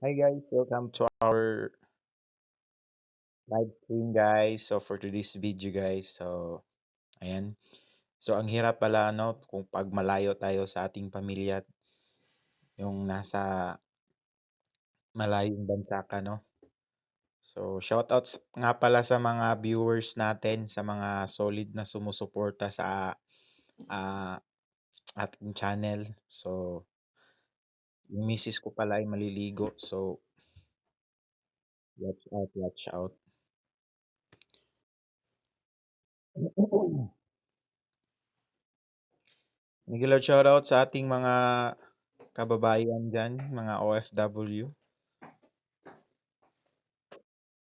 Hi guys, welcome to our live stream guys. So for today's video guys, ayan. So ang hirap pala kung pag malayo tayo sa ating pamilya, yung nasa malayong bansa ka So shoutouts nga pala sa mga viewers natin, sa mga solid na sumusuporta sa ah, ating channel. So yung misis ko pala ay maliligo. So watch out, watch out. Regular shoutout sa ating mga kababayan dyan, mga OFW.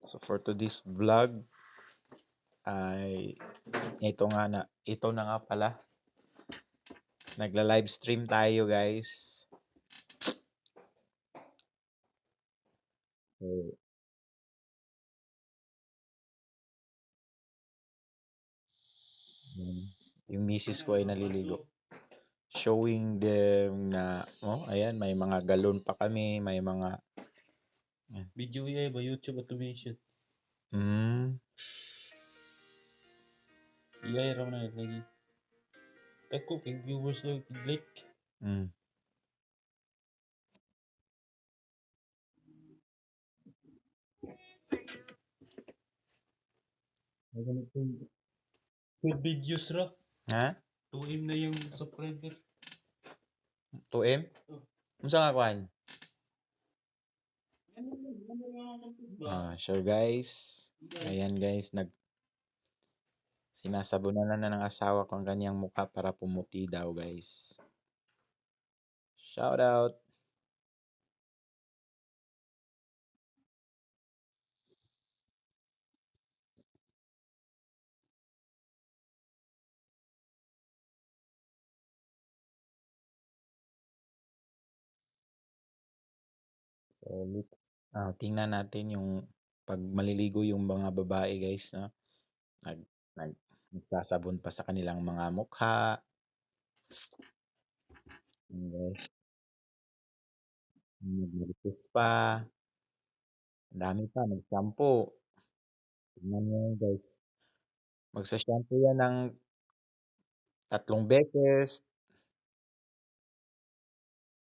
So for today's vlog ay ito na nga pala. Nagla-live stream tayo guys. So, yung misis ko ay naliligo. Showing them na, ayan, may mga galon pa kami, may mga, Video ay ba YouTube automation? mm, Iyay raw na lagi. Ako kay viewers lang like. mm. Full videos ra. Ha? 2M na yung subscriber. 2M? Unsa nga kuan? Sure guys. Ayan guys, sinasabunan na ng asawa ko ang kanyang mukha para pumuti daw guys. Shout out. So, tingnan natin yung pag maliligo yung mga babae guys, no? Nag, nag, nagsasabon pa sa kanilang mga mukha. Yun, guys. Nagmarites pa. Ang dami pa. Nag-shampoo. Tingnan nyo yun, guys. Magsa-shampoo yan ng 3 beses,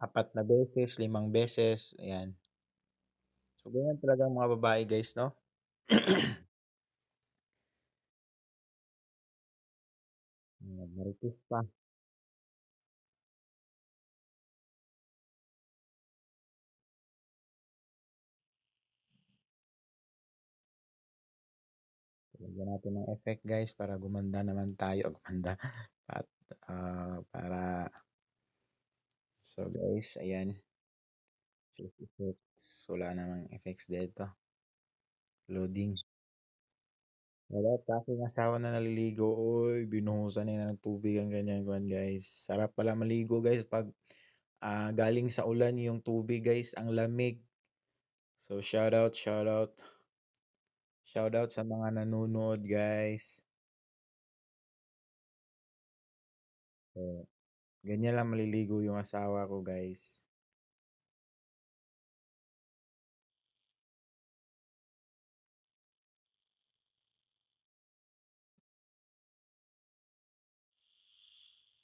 4 na beses, 5 beses. Ayan. So, ganyan talaga ang mga babae guys, no? Nagmarites pa. Lagyan natin ng effect guys para gumanda naman tayo. Gumanda. At, para so guys, ayan. Choose effects. Wala namang effects dito. Loading. Wala pa aking asawa na naliligo. Uy, binuhusan niya ng tubig ang ganyan kwan guys. Sarap pala maligo guys pag galing sa ulan yung tubig guys. Ang lamig. So shout out, shout out. Shout out sa mga nanonood guys. So, ganyan lang maliligo yung asawa ko guys.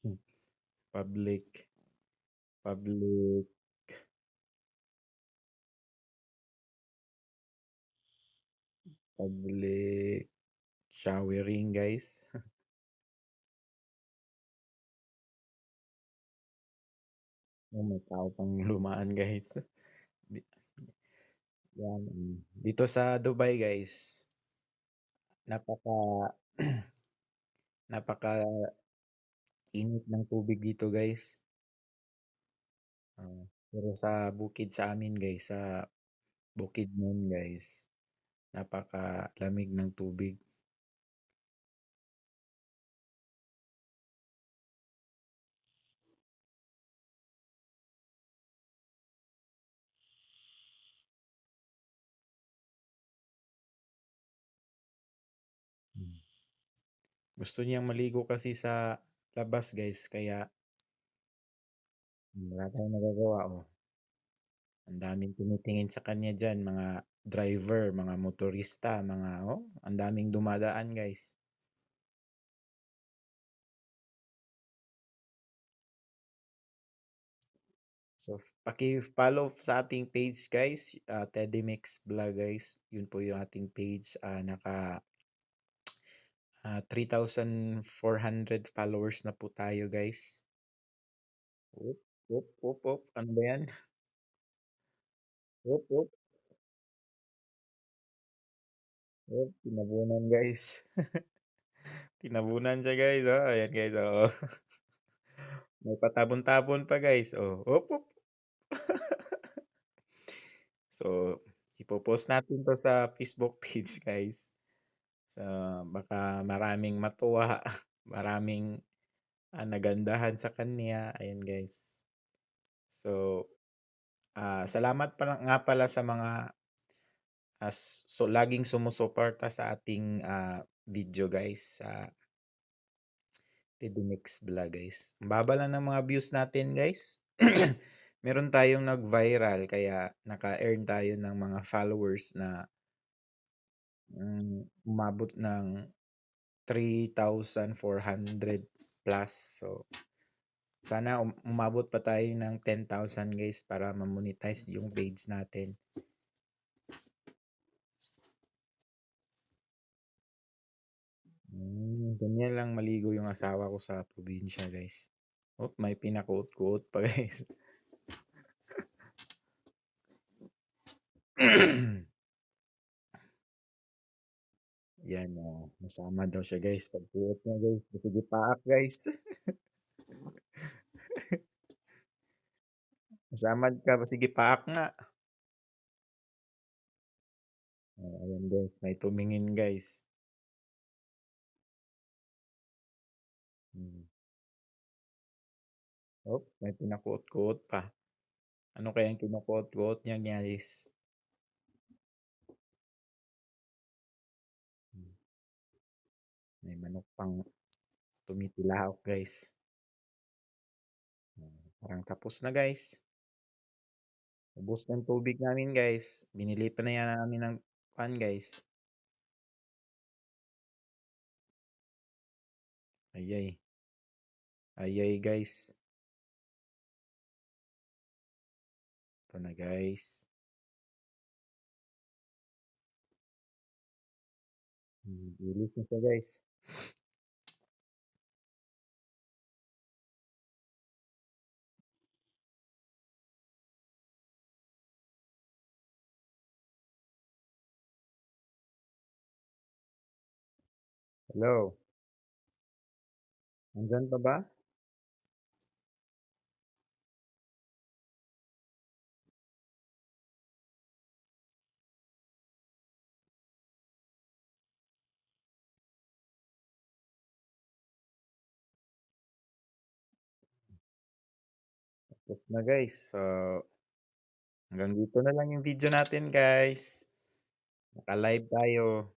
Hmm. Public. Public. Public showering guys. Oh, may tao pang lumaan guys. Di- Yan. Dito sa Dubai guys, napaka napaka init ng tubig dito guys. Pero sa bukid sa amin guys, sa Bukidnon guys, napaka lamig ng tubig. Hmm. Gusto niyang maligo kasi sa labas guys, kaya wala tayong nagagawa. Oh. Ang daming tumitingin sa kanya diyan, mga driver, mga motorista, ang daming dumadaan, guys. So, paki-follow sa ating page, guys, Teddy Mix Vlog, guys. Yun po yung ating page. 3,400 followers na po tayo, guys. Whoop, whoop, whoop, whoop. Ano ba yan? Whoop, whoop, whoop. Tinabunan, guys. Tinabunan siya, guys. Oh, ayan, guys. Oh. May patabon-tabon pa, guys. Oh, whoop, whoop. So, ipopost natin to sa Facebook page, guys. So, baka maraming matuwa, maraming nagandahan sa kanya. Ayan, guys. So, salamat nga pala sa mga laging sumusuporta sa ating video, guys, sa Tidimix Vlog, guys. Ang baba lang ng mga views natin, guys. Meron tayong nag-viral kaya naka-earn tayo ng mga followers na umabot ng 3,400 plus. So, sana umabot pa tayo ng 10,000, guys, para ma-monetize yung page natin. Ganyan lang maligo yung asawa ko sa probinsya, guys. Oh, may pinakuot-kuot pa, guys. Yan, masama daw siya, guys. Pagkuot niya, guys. Sige paak, guys. Masamad ka, sige paak nga. Ayan, guys. May tumingin, guys. Hmm. Oh, may pinakuot-kuot pa. Ano kayang kinukuot-kuot niya, guys? Hmm. May manok pang tumitilahok, guys. Parang tapos na, guys. Ubos ng tubig namin, guys. Binili pa na yan namin ng pan, guys. Ayay. Ayay, guys. Ito na, guys. Ilis na siya, guys. Hello. Andyan pa ba? Tapos na, guys. So, hanggang dito na lang yung video natin, guys. Naka-live tayo.